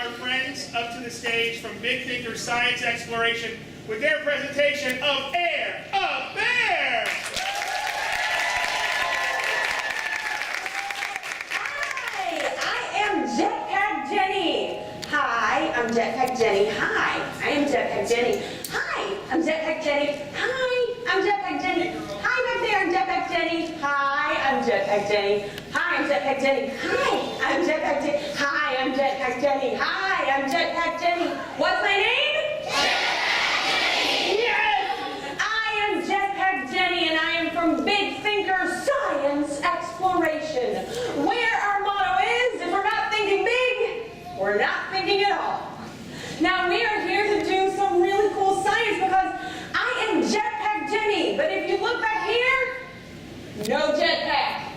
our friends up to the stage from Big Thinker Science Exploration with their presentation of Air Up There! Hi, I am Jetpack Jenni. Hi, I'm Jetpack Jenni. Hi, I am Jetpack Jenni. Hi, I'm Jetpack Jenni. Hi, I'm Jetpack Jenni. Hi, back there, I'm Jetpack Jenni. Hi, I'm Jetpack Jenni. Hi, I'm Jetpack Jenni. Hi, I'm Jetpack Jenni. Hi, I'm Jetpack Jenni. Hi, I'm Jetpack Jenni. What's my name? Yes! I am Jetpack Jenni, and I am from Big Thinker Science Exploration, where our motto is, if we're not thinking big, we're not thinking at all. Now, we are here to do some really cool science because I am Jetpack Jenni, but if you look back here, no jetpack.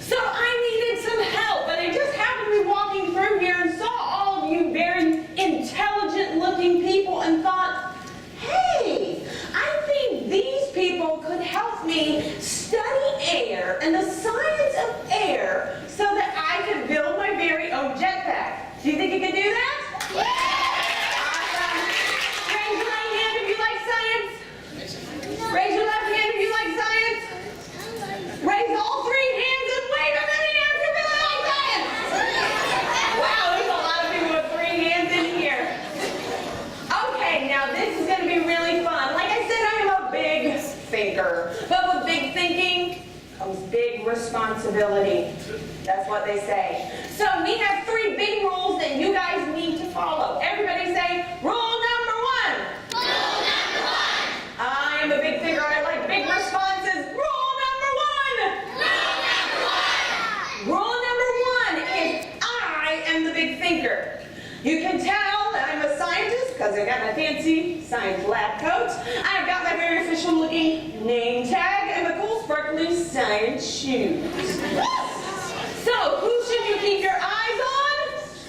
So I needed some help, and I just happened to be walking through here and saw all of you very intelligent-looking people and thought, hey, I think these people could help me study air and the science of air so that I could build my very own jetpack. Do you think you could do that? Awesome. Raise your right hand if you like science. Raise your left hand if you like science. Raise all three hands and wave them in the air if you really like science. Wow, there's a lot of people with three hands in here. Okay, now this is going to be really fun. Like I said, I am a big thinker. But with big thinking comes big responsibility. That's what they say. So we have three big rules that you guys need to follow. Everybody say, rule number one. Rule number one. I am a big thinker. I like big responses. Rule number one. Rule number one. Rule number one is I am the big thinker. You can tell that I'm a scientist because I've got my fancy science lab coat. I've got my very official looking name tag and my cool sparkly science shoes. So, who should you keep your eyes on?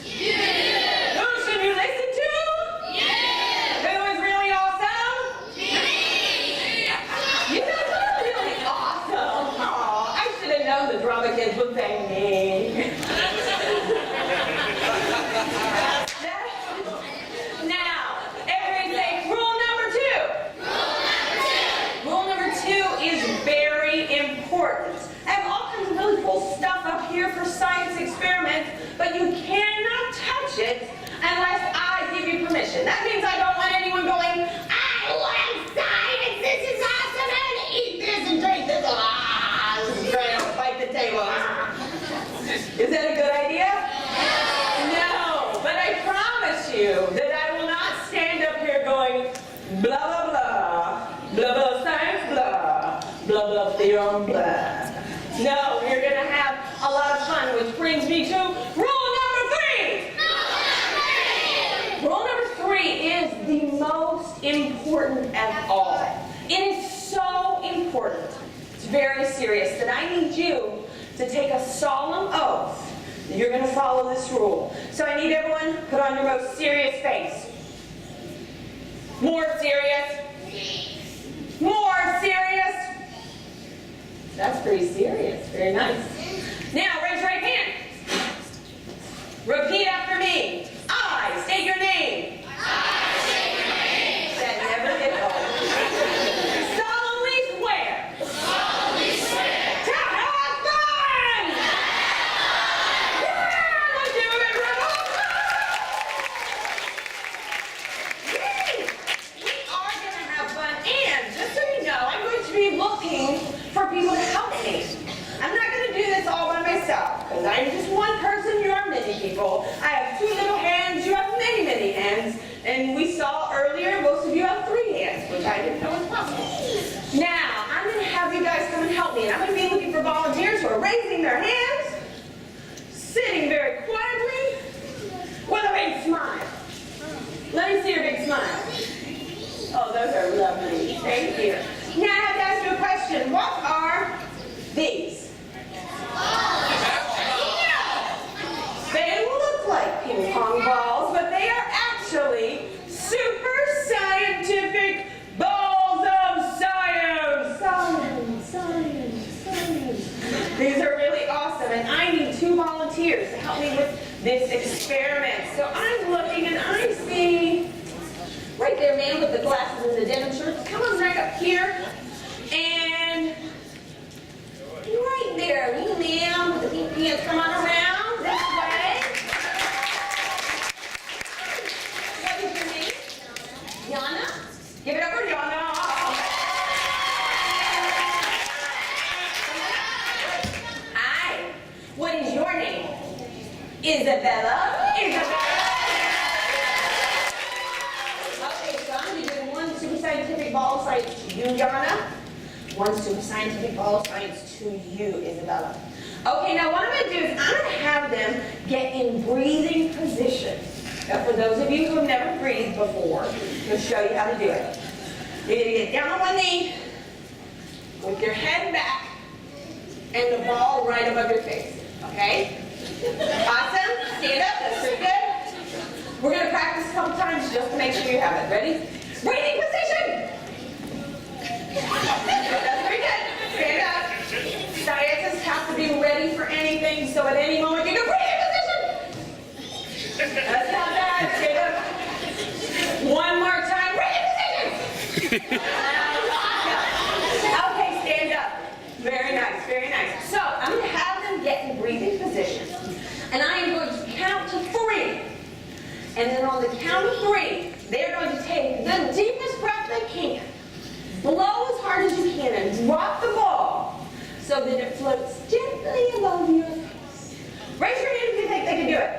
You. Who should you listen to? You. Who is really awesome? Me. You guys are really awesome. Aw, I should have known the drama kids would say me. Now, everybody say rule number two. Rule number two. Rule number two is very important. I have all kinds of really cool stuff up here for science experiments, but you cannot touch it unless I give you permission. That means I don't want anyone going, I love science, this is awesome, and eat this and drink this, trying to fight the table. Is that a good idea? No, but I promise you that I will not stand up here going, blah, blah, blah, blah, blah, science, blah, blah, blah, theorem, blah. No, we're going to have a lot of fun, which brings me to rule number three. Rule number three is the most important of all. It is so important, it's very serious, that I need you to take a solemn oath that you're going to follow this rule. So I need everyone to put on your most serious face. More serious. More serious. That's pretty serious. Very nice. Now, raise your right hand. Repeat after me. I state your name. I state your name. That never gets old. Solemnly swear. Solemnly swear. To have fun! Yeah, let's give them a round of applause. Yay! We are going to have fun, and just so you know, I'm going to be looking for people to help me. I'm not going to do this all by myself. help me with this experiment. So I'm looking and I see right there, man with the glasses and the denim shirts. Come on right up here. And right there, you man with the pink pants. Come on around this way. What is your name? Yana? Give it up for Yana. Hi. What is your name? Isabella. Isabella. Okay, so I'm going to do one super scientific ball of science to you, Yana. One super scientific ball of science to you, Isabella. Okay, now what I'm going to do is I'm going to have them get in breathing position. Now, for those of you who have never breathed before, I'll show you how to do it. You're going to get down on one knee with your head back and the ball right above your face. Okay? Awesome. Stand up. That's pretty good. We're going to practice a couple times just to make sure you have it. Ready? Breathing position. That's pretty good. Stand up. Scientists have to be ready for anything, so at any moment you can breathing position. That's not bad. Stand up. One more time. Breathing position. Okay, stand up. Very nice, very nice. So I'm going to have them get in breathing position. And I am going to count to 3. And then on the count of 3, they're going to take the deepest breath they can. Blow as hard as you can and drop the ball so that it floats gently above your face. Raise your hand if you think they can do it.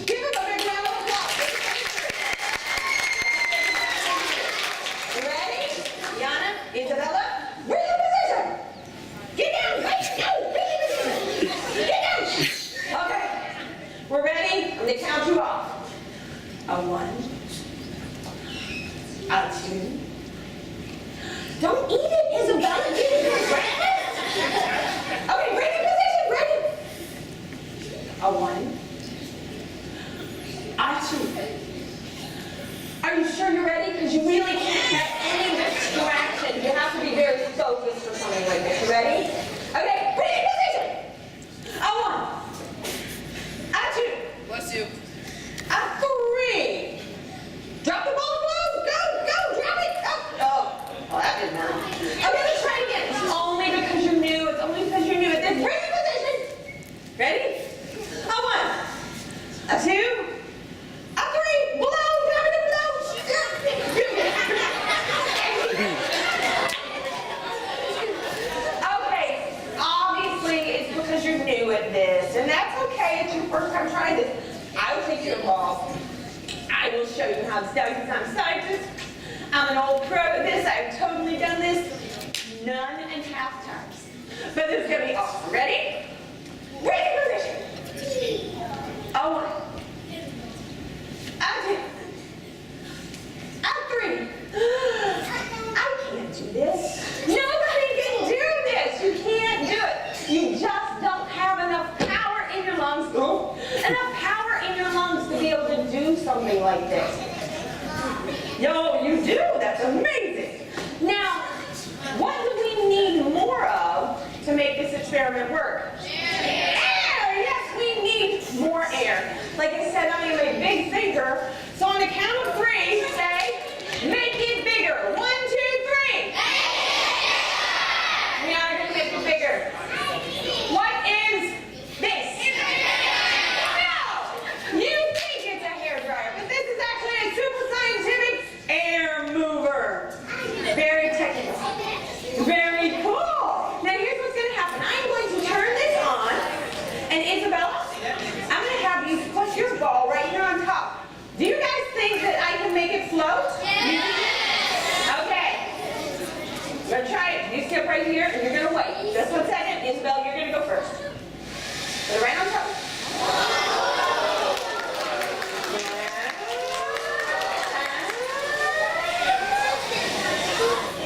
Give them a big round of applause. Ready? Yana, Isabella, breathing position. Get down. Let's go. Breathing position. Get down. Okay. We're ready? I'm going to count you off. A 1. A 2. Don't eat it, Isabella. Give it to breakfast. Okay, breathing position. Ready? A 1. A 2. Are you sure you're ready? Because you really can't have any distraction. You have to be very focused for something like this. You ready? Okay, breathing position. A 1. A 2. Bless you. A 3. Drop the ball, blow. Go, go, drop it. Go. Oh, well, that didn't work. Okay, let's try it again. It's only because you're new. It's only because you're new at this breathing position. Ready? A 1. A 2. A 3. Blow, drop it, blow. Okay, obviously it's because you're new at this, and that's okay. It's your first time trying this. I will take your ball. I will show you how it's done because I'm a scientist. I'm an old pro at this. I've totally done this 9.5 times. But this is going to be awesome. Ready? Breathing position. A 1. A 2. A 3. I can't do this. Nobody can do this. You can't do it. You just don't have enough power in your lungs. Enough power in your lungs to be able to do something like this. Yo, you do? That's amazing. Now, what do we need more of to make this experiment work? Air! Yes, we need more air. Like I said, I am a big thinker. So on the count of 3, say, make it bigger. 1, 2, 3. We are going to make it bigger. What is this? No! You think it's a hairdryer, but this is actually a super scientific air mover. Very technical. Very cool. Now here's what's going to happen. I'm going to turn this on, and Isabella, I'm going to have you put your ball right here on top. Do you guys think that I can make it float? Yeah. Okay. I'm going to try it. You sit right here, and you're going to wait. Just 1 second. Isabel, you're going to go first. Put it right on top.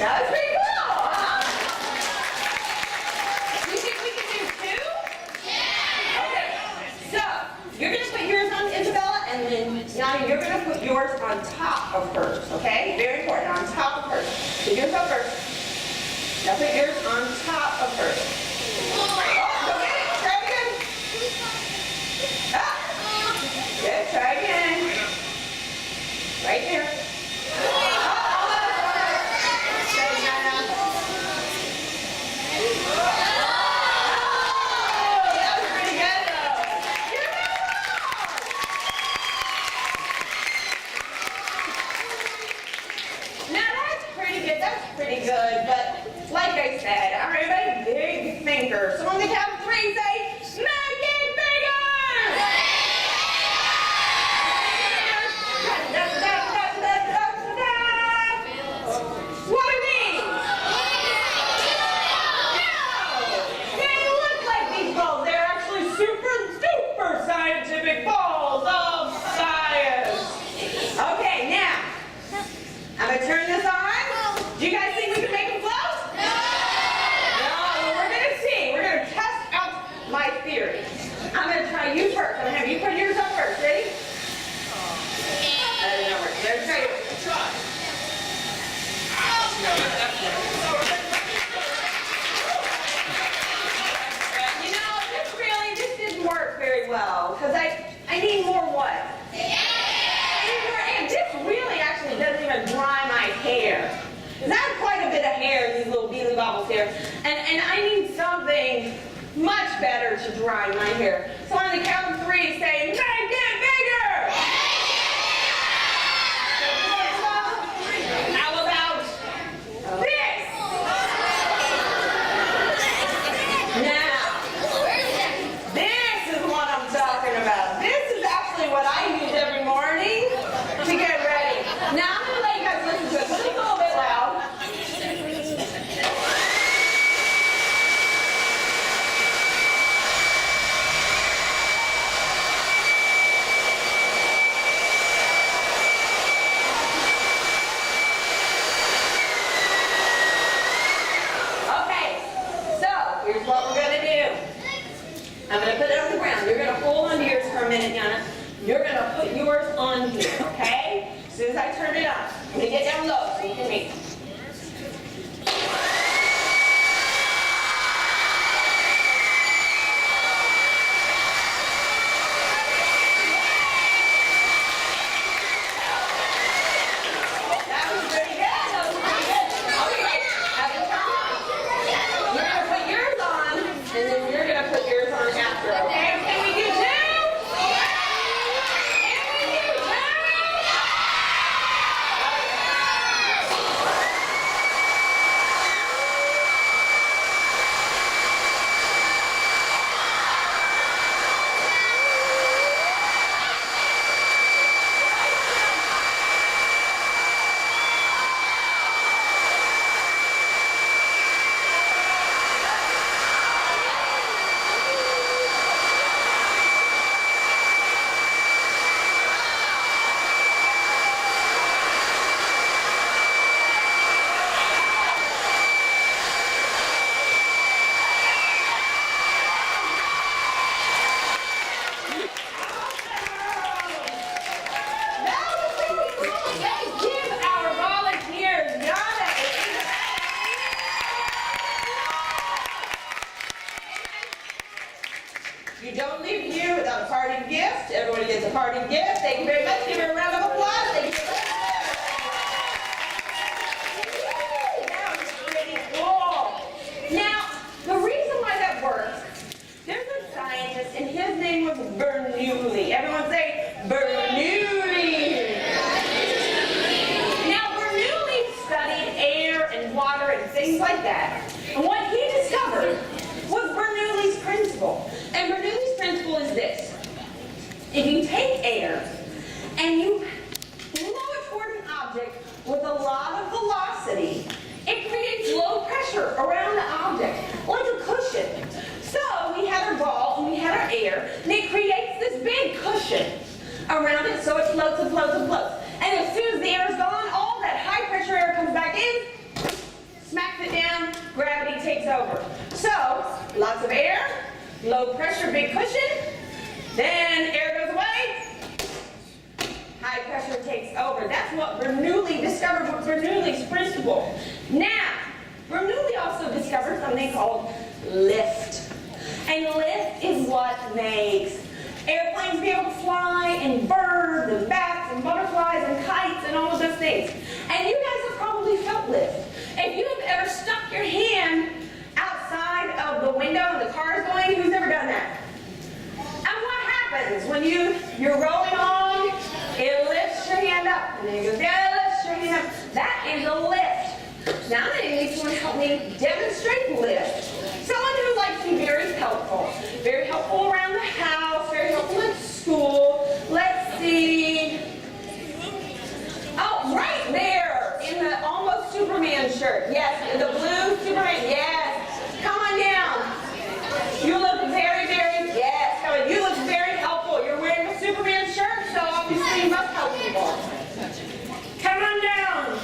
That was pretty cool, huh? You think we can do 2? Yeah. Okay. So, you're going to put yours on Isabella, and then Yana, you're going to put yours on top of hers, okay? Very important, on top of hers. Put yours up first. Now put yours on top of hers. Oh, go get it. Try it again. well, because I need more what? And this really actually doesn't even dry my hair. Because I have quite a bit of hair in these little beelie bobbles here. And I need something much better to dry my hair. So on the count of 3, say, make it bigger! How about this? Now, this is what I'm talking about. This is actually what I use every morning to get ready. Now, I'm going to let you guys listen to it. Let me go a bit loud. Okay, so here's what we're going to do. I'm going to put it on the ground. You're going to hold onto yours for a minute, Yana. You're going to put yours on here, okay? As soon as I turn it on, I'm going to get down low so you can read. That was pretty good. That was pretty good. Okay, have it turn on. You're going to put yours on, and then you're going to put yours on after, okay? Can we do 2? You don't leave here without a parting gift. Everybody gets a parting gift. Thank you very much. Give her a round of applause. Thank you very much. That was pretty cool. Now, the reason why that works, there's a scientist, and his name was Bernoulli. Everyone say Bernoulli. Now, Bernoulli studied air and water and things like that. And what he discovered was Bernoulli's principle. And Bernoulli's principle is this. If you take air and you blow it toward an object with a lot of velocity, it creates low pressure around the object, like a cushion. So we had our ball and we had our air, and it creates this big cushion around it so it floats and floats and floats. And as soon as the air is gone, all that high pressure air comes back in, smacks it down, gravity takes over. So, lots of air, low pressure, big cushion, then air goes away, high pressure takes over. That's what Bernoulli discovered with Bernoulli's principle. Now, Bernoulli also discovered something called lift. And lift is what makes airplanes be able to fly, and birds, and bats, and butterflies, and kites, and all of those things. And you guys have probably felt lift. If you have ever stuck your hand outside of the window and the car is going, who's ever done that? And what happens when you're rolling along? It lifts your hand up, and then it goes down, it lifts your hand up. That is a lift. Now I'm going to need someone to help me demonstrate lift. Someone who likes to be very helpful around the house, very helpful at school. Let's see. Oh, right there in the almost Superman shirt. Yes, in the blue Superman. Yes. Come on down. You look very, yes, come on. You look very helpful. You're wearing a Superman shirt, so obviously you must help people. Come on down.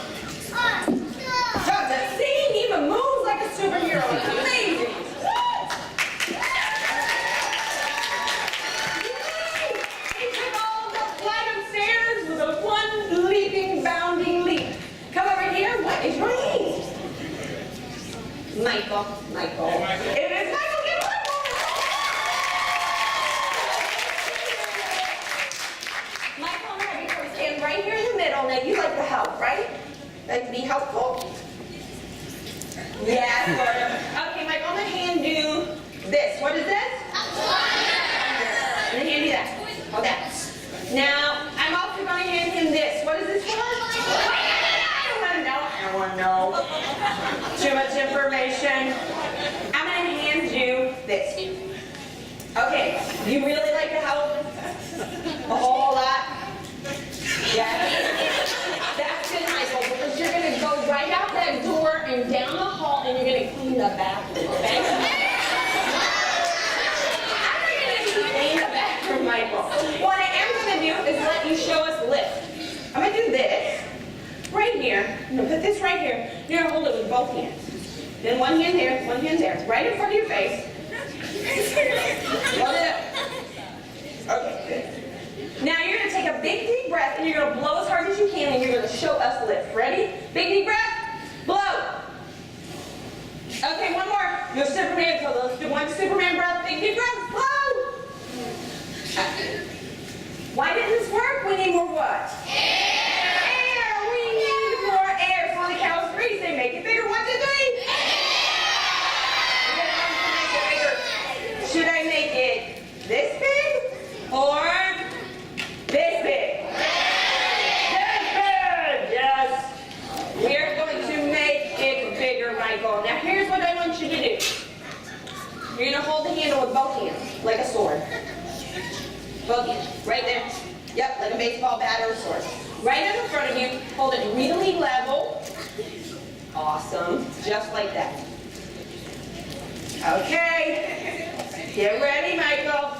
See, he even moves like a superhero. It's amazing. Like to be helpful? Yeah, sort of. Okay, Mike, I'm gonna hand you this. What is this? I'm gonna hand you that. Hold that. Now, I'm also gonna hand him this. What is this for? I don't want to know. Too much information. I'm gonna hand you this. Okay, you really like to help? A whole lot? Yeah? That's good, Michael, because you're going to go right out that door and down the hall and you're going to clean the bathroom, okay? I'm not going to clean the bathroom, Michael. What I am going to do is let you show us lift. I'm going to do this right here. I'm going to put this right here. You're going to hold it with both hands. Then one hand there, one hand there, right in front of your face. Hold it up. Okay, good. Now you're going to take a big deep breath and you're going to blow as hard as you can and you're going to show us lift. Ready? Big deep breath. Blow. Okay, one more. Your Superman. So let's do one Superman breath. Big deep breath. Blow. Why didn't this work? We need more what? Air. We need more air. So on the count of 3, say make it bigger. 1, 2, 3. Should I make it this big or this big? This big! Yes. We are going to make it bigger, Michael. Now here's what I want you to do. You're going to hold the handle with both hands, like a sword. Both hands, right there. Yep, like a baseball bat or a sword. Right in front of you, hold it really level. Awesome, just like that. Okay, get ready, Michael.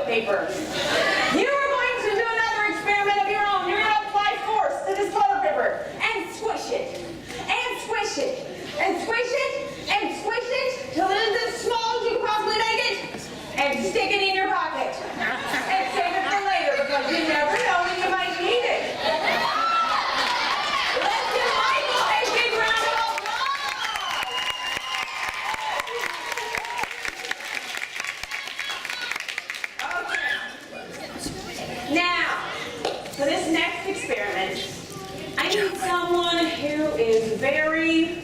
Paper. You are going to do another experiment of your own. You're going to apply force to this toilet paper and squish it, and squish it, and squish it, and squish it till it is as small as you can possibly make it, and stick it in your pocket, and save it for later because you never know when you might need it. Let's give Michael a big round of applause. Now, for this next experiment, I need someone who is very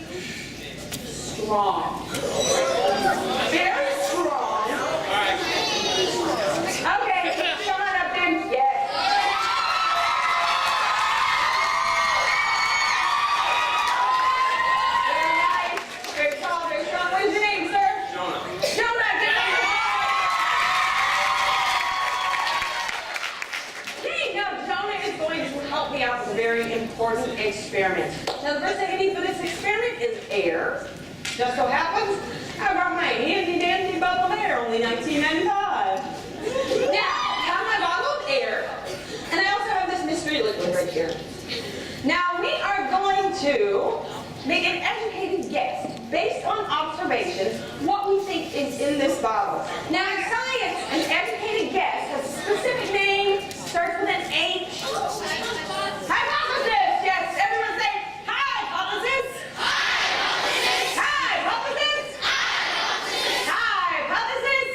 strong. Very strong. Okay, come on up then. Yes. Very nice. Very tall, very strong. What is your name, sir? Jonah. Jonah, get on the wall. Now, Jonah is going to help me out with a very important experiment. Now, the first thing I need for this experiment is air. Just so happens, I brought my handy-dandy bottle of air, only $19.95. Now, I have my bottle of air, and I also have this mystery liquid right here. Now, we are going to make an educated guess, based on observations, what we think is in this bottle. Now, in science, an educated guess has a specific name, starts with an H. Hypothesis! Yes, everyone say hypothesis! Hypothesis! Hypothesis! Hypothesis!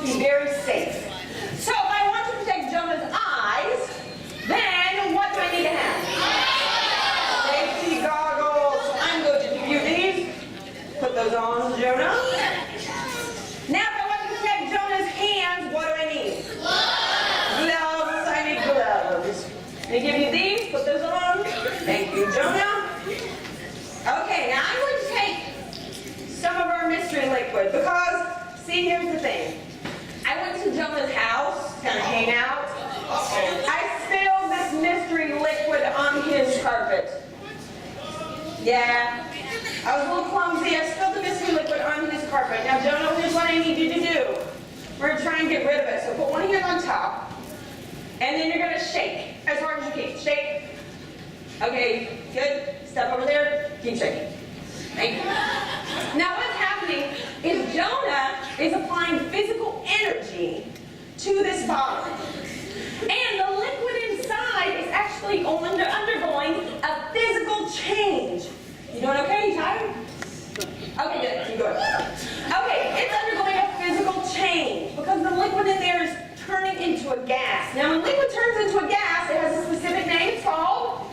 be very safe. So if I want to protect Jonah's eyes, then what do I need to have? Safety goggles. I'm going to give you these. Put those on, Jonah. Now if I want to protect Jonah's hands, what do I need? Gloves. I need gloves. Let me give you these. Put those on. Thank you, Jonah. Okay, now I'm going to take some of our mystery liquid because, see, here's the thing. I went to Jonah's house, kind of hang out. I spilled this mystery liquid on his carpet. Yeah, I was a little clumsy. I spilled the mystery liquid on his carpet. Now, Jonah, here's what I need you to do. We're going to try and get rid of it. So put one hand on top, and then you're going to shake as hard as you can. Shake. Okay, good. Step over there. Keep shaking. Thank you. Now what's happening is Jonah is applying physical energy to this bottle. And the liquid inside is actually undergoing a physical change. You doing okay? You tired? Okay, good. Keep going. Okay, it's undergoing a physical change because the liquid in there is turning into a gas. Now when liquid turns into a gas, it has a specific name. It's called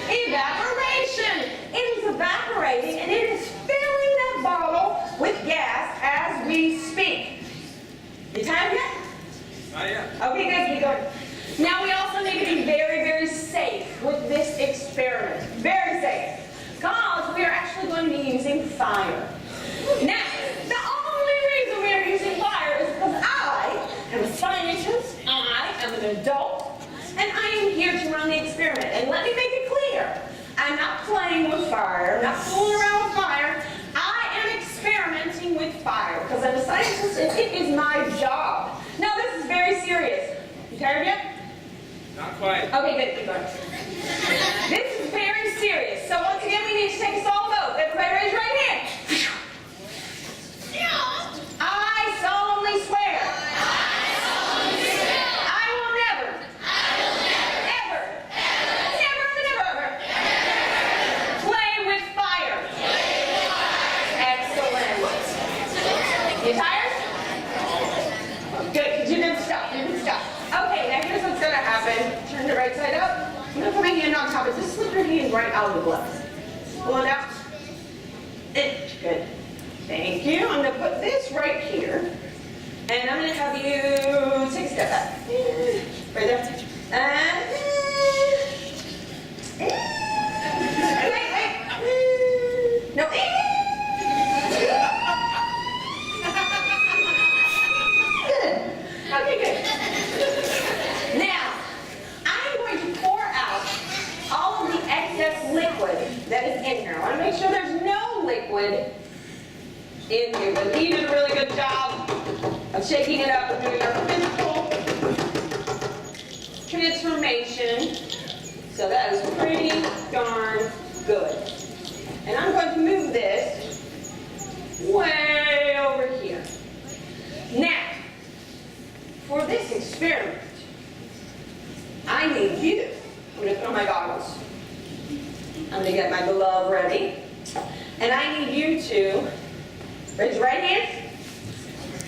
evaporation. It is evaporating and it is filling that bottle with gas as we speak. You tired yet? Not yet. Okay, good. Keep going. Now we also need to be very, very safe with this experiment. Very safe. Because we are actually going to be using fire. Now, the only reason we are using fire is because I am a scientist, I am an adult, and I am here to run the experiment. And let me make it clear, I'm not playing with fire, I'm not fooling around with fire. I am experimenting with fire because I'm a scientist and it is my job. Now this is very serious. You tired yet? Not quite. Okay, good. Keep going. This is very serious. So once again, we need to take a small vote. Everybody raise your right hand. I solemnly swear. I will never, ever, never play with fire. Excellent. You tired? Good, because you didn't stop. You didn't stop. Okay, now here's what's going to happen. Turn it right side up. I'm going to put my hand on top. Just slip your hand right out of the glove. Pull it out. Good. Thank you. I'm going to put this right here. And I'm going to have you take a step back. Right there. And... Wait. No. Good. Okay, good. Now, I'm going to pour out all of the excess liquid that is in here. I want to make sure there's no liquid in here, but you did a really good job of shaking it up and doing your physical transformation. So that is pretty darn good. And I'm going to move this way over here. Now, for this experiment, I need you. I'm going to put on my goggles. I'm going to get my glove ready. And I need you to raise your right hand,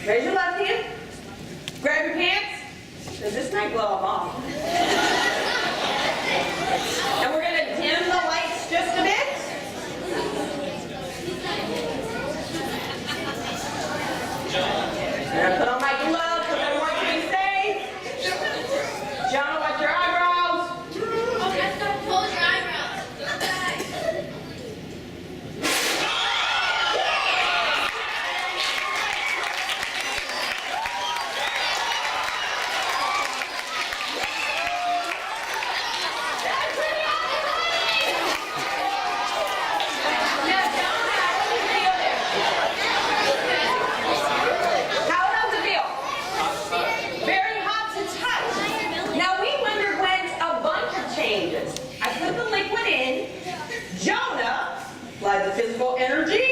raise your left hand, grab your pants, because this might blow them off. And we're going to dim the lights just a bit. And I put on my glove because I want you to be safe. John, watch your eyebrows. Close your eyebrows. The physical energy,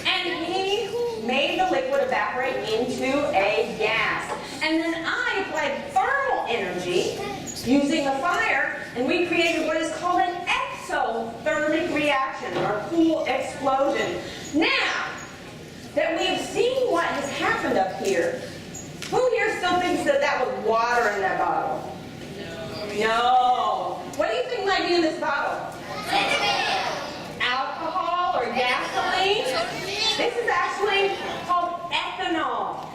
and he made the liquid evaporate into a gas. And then I applied thermal energy using the fire, and we created what is called an exothermic reaction, or cool explosion. Now that we have seen what has happened up here, gasoline. This is actually called ethanol.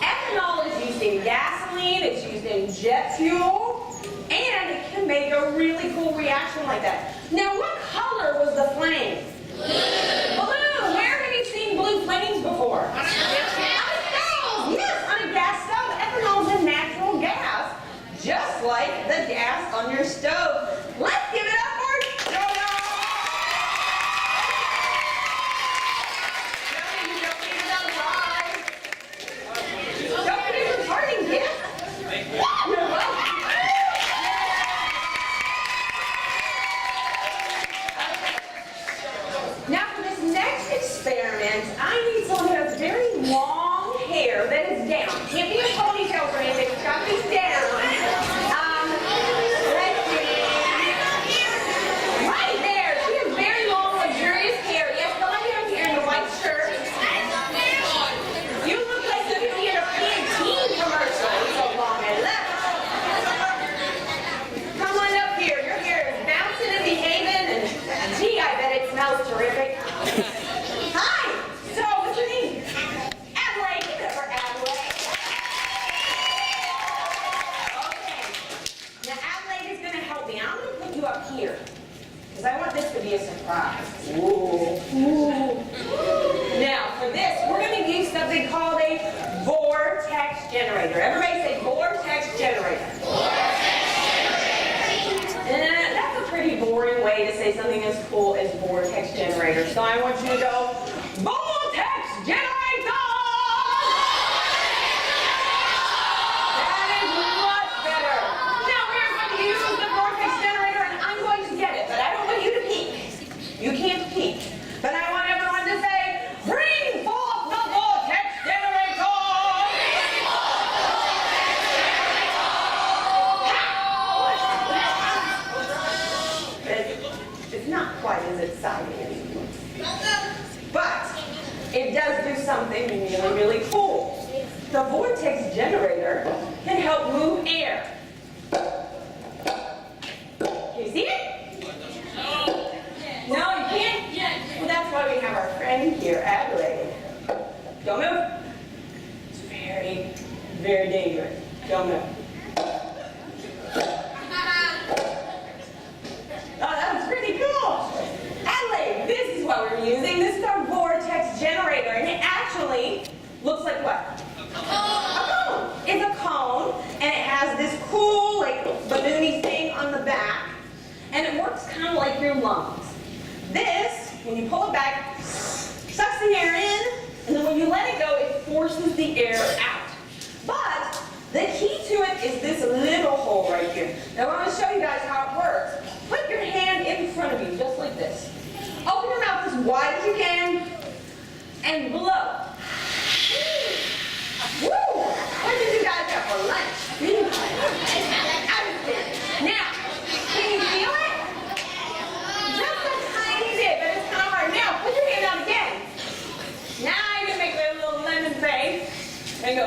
Ethanol is used in gasoline, it's used in jet fuel, and it can make a really cool reaction like that. Now, what color was the flame? Blue. Where have you seen blue flames before? On a stove. Yes, on a gas stove. Ethanol is a natural gas, just like the gas on your stove. Let's give it up for Jonah. Jonah, you don't need another prize. Don't forget your parting gift. You're welcome. Now for this next experiment, I need someone who has very long hair that is down. Can't be a ponytail or anything, it's got to be down. Let's see. Right there, she has very long, luxurious hair. Yes, the lady over here in the white shirt. You look like you could be in a Pantene commercial. It's so long and left. Come on up here. Your hair is bouncing and behaving, and gee, I bet it smells terrific. Hi. So, what's your name? Adelaide. Give it up for Adelaide. Okay. Now, Adelaide is going to help me. I'm going to put you up here, because I want this to be a surprise. Ooh. Ooh. Now, for this, we're going to use something called a vortex generator. Everybody say vortex generator. That's a pretty boring way to say something as cool as vortex generator. So I want you to go, vortex generator! That is much better. Now we're going to use the vortex generator, and I'm going to get it, but I don't want you to peek. You can't peek. But I want everyone to say, bring forth the vortex generator! It's not quite as exciting as it looks. But it does do something really, really cool. The vortex generator can help move air. Can you see it? No, you can't? Well, that's why we have our friend here, Adelaide. Don't move. It's very, very dangerous. Don't move. Oh, that was pretty cool. Adelaide, this is what we're using. This is our vortex generator, and it actually looks like what? A cone. It's a cone, and it has this cool, like, balloony thing on the back, and it works kind of like your lungs. This, when you pull it back, sucks the air in, and then when you let it go, it forces the air out. But the key to it is this little hole right here. Now, I want to show you guys how it works. Put your hand in front of you, just like this. Open your mouth as wide as you can, and blow. Woo! What did you guys have for lunch? Now, can you feel it? Just a tiny bit, but it's kind of hard. Now, put your hand out again. Now you can make a little lemon face. And go.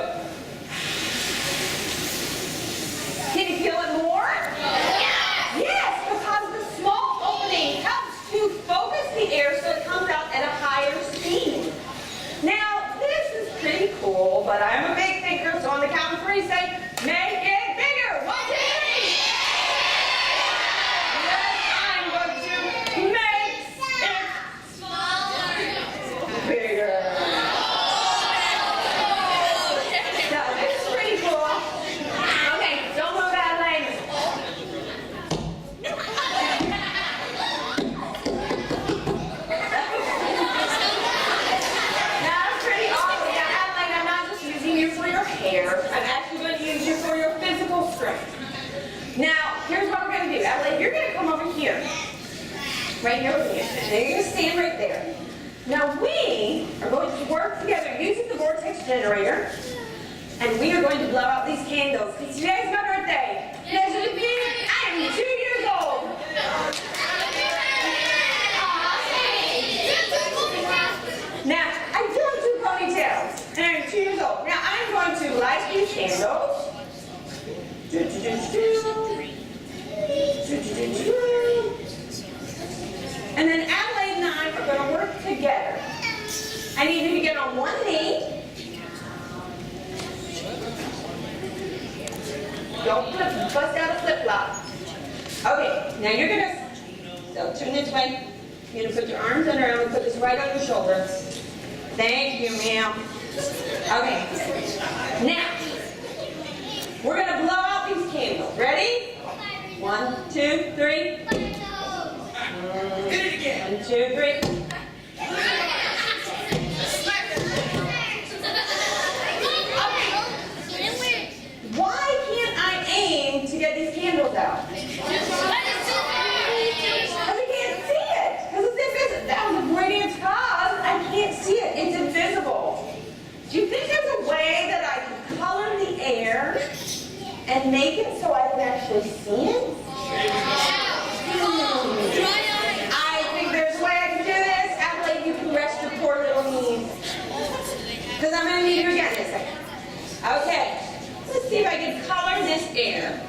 Can you feel it more? Yes, because the small opening helps to focus the air so it comes out at a higher speed. Now, this is pretty cool, but I'm a big thinker, so on the count of 3, say, make it bigger. 1, 2, 3. Yes, I'm going to make it smaller. Bigger. So, this is pretty cool. Okay, don't move that leg. That's pretty awesome. Now, Adelaide, I'm not just using you for your hair. I'm actually going to use you for your physical strength. Now, here's what we're going to do. Adelaide, you're going to come over here. Right here with me. And you're going to stand right there. Now, we are going to work together using the vortex generator. And we are going to blow out these candles. Because today's my birthday. Yes, it is. I am 2 years old. Now, I do have 2 ponytails. And I'm 2 years old. Now, I'm going to light these candles. And then Adelaide and I are going to work together stand on one knee. Don't bust out a flip-flop. Okay, now you're gonna, so turn this way. You're gonna put your arms underarm and put this right on your shoulder. Thank you, ma'am. Okay, now, we're gonna blow out these candles. Ready? 1, 2, 3. Hit it again. 1, 2, 3. Why can't I aim to get these candles out? Because I can't see it. Because it's invisible. That was a great answer. Because I can't see it. It's invisible. Do you think there's a way that I can color the air and make it so I can actually see it? I think there's a way I can do this. Adelaide, you can rest your poor little knees. Because I'm going to need you again in a second. Okay. Let's see if I can color this air.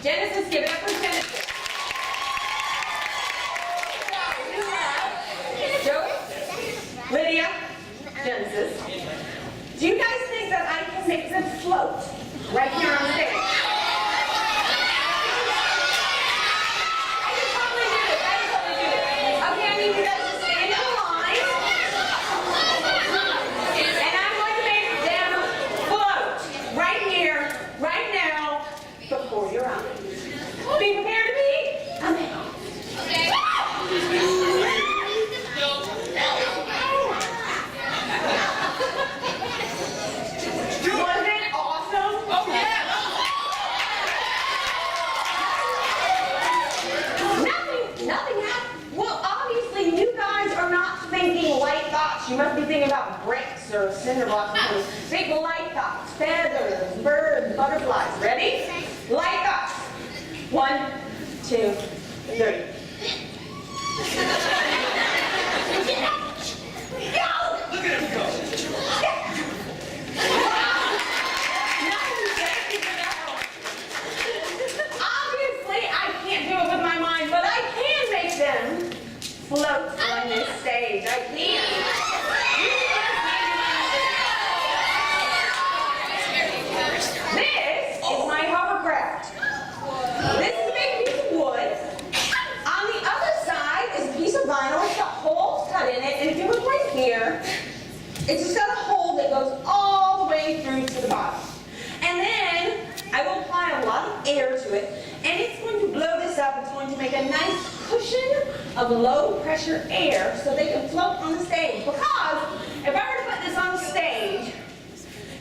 Genesis, give it up for Genesis. Joey, Lydia, Genesis. Do you guys think that I can make them float right here on stage? I can totally do it. Okay, I need you guys to stand in line. And I'm going to make them float right here, right now, before your eyes. Be prepared to be amazed. Wasn't it awesome? Oh, yeah. Nothing happened. Well, obviously, you guys are not thinking light thoughts. You must be thinking about bricks or cinder blocks. Think light thoughts, feathers, birds, butterflies. Ready? Light thoughts. 1, 2, 3. Go! Look at him go. Obviously, I can't do it with my mind, but I can make them float on this stage. I can. This is my hovercraft. This is a big piece of wood. On the other side is a piece of vinyl. It's got holes cut in it, and if you look right here, it's just got a hole that goes all the way through to the bottom. And then I will apply a lot of air to it, and it's going to blow this up. It's going to make a nice cushion of low pressure air so they can float on the stage. Because if I were to put this on the stage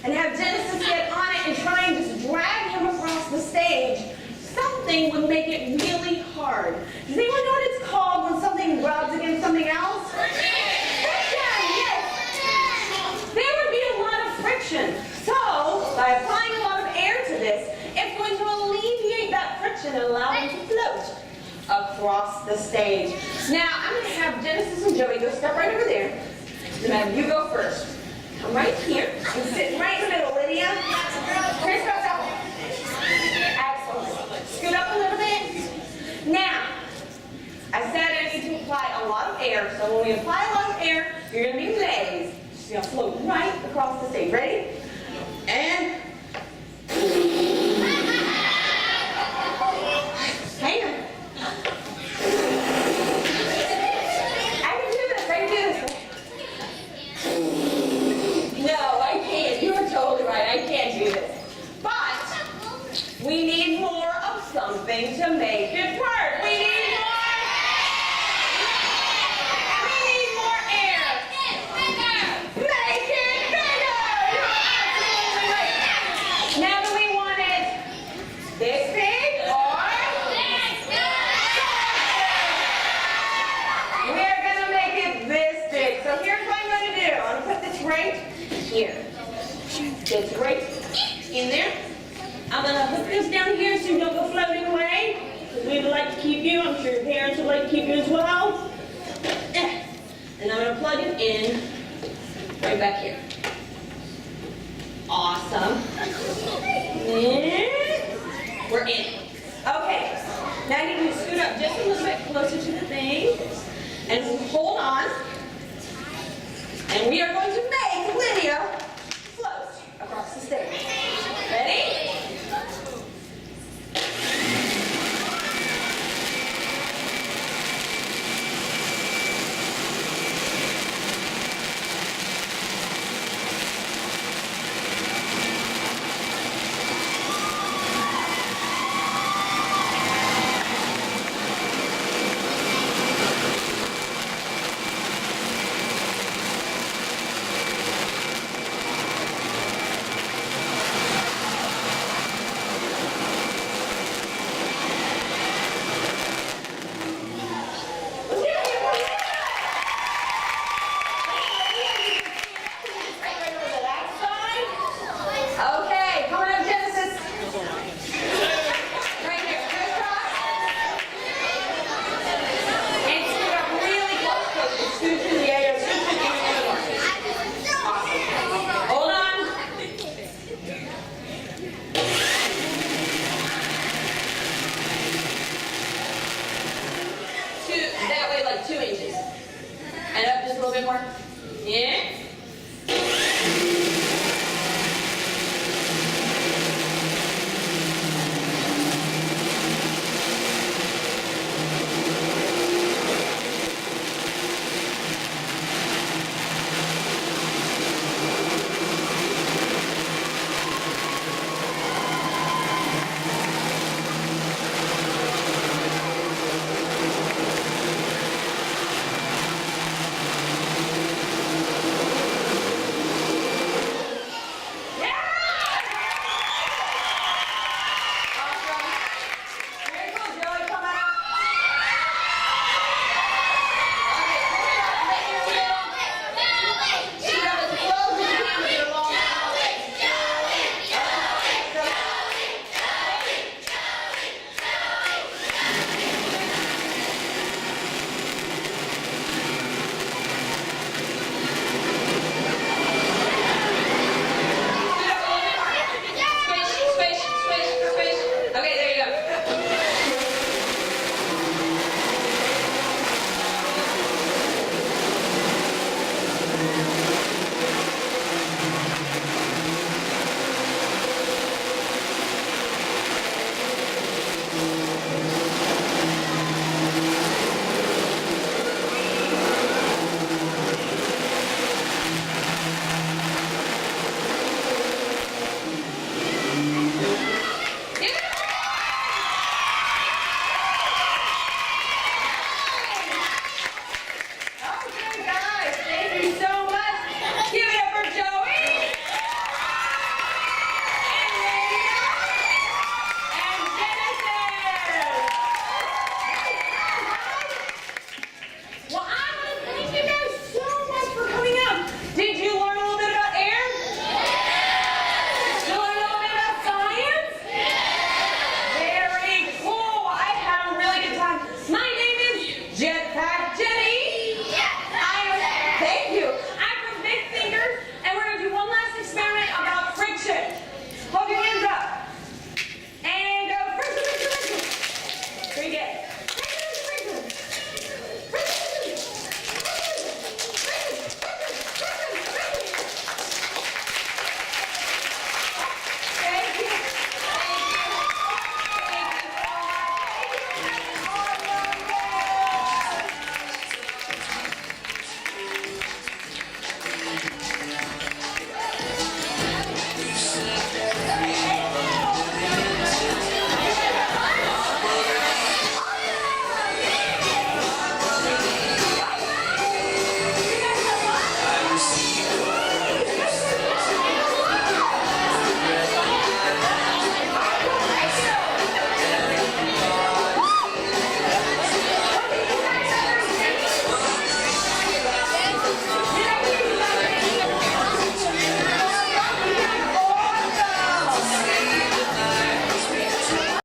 and have Genesis get on it and try and just drag him across the stage, something would make it really hard. Does anyone know what it's called when something rubs against something else? Friction, yes. There would be a lot of friction. So, by applying a lot of air to this, it's going to alleviate that friction and allow them to float across the stage. Now, I'm going to have Genesis and Joey go step right over there. Now, you go first. Come right here and sit right in the middle, Lydia. Crisscross up. Excellent. Scoot up a little bit. Now, I said I need to apply a lot of air, so when we apply a lot of air, you're going to be amazed. She's going to float right across the stage. Ready? And... hang on. I can do this. No, I can't. You are totally right. I can't do this. But we need more of something to make it work. We need more. Right here. It's right in there. I'm going to hook this down here so you don't go floating away. Because we would like to keep you. I'm sure your parents would like to keep you as well. And I'm going to plug it in right back here. Awesome. And we're in. Okay. Now you need to scoot up just a little bit closer to the thing. And hold on. And we are going to make Lydia float across the stage. Ready? That way, like 2 inches. And up just a little bit more. Yeah.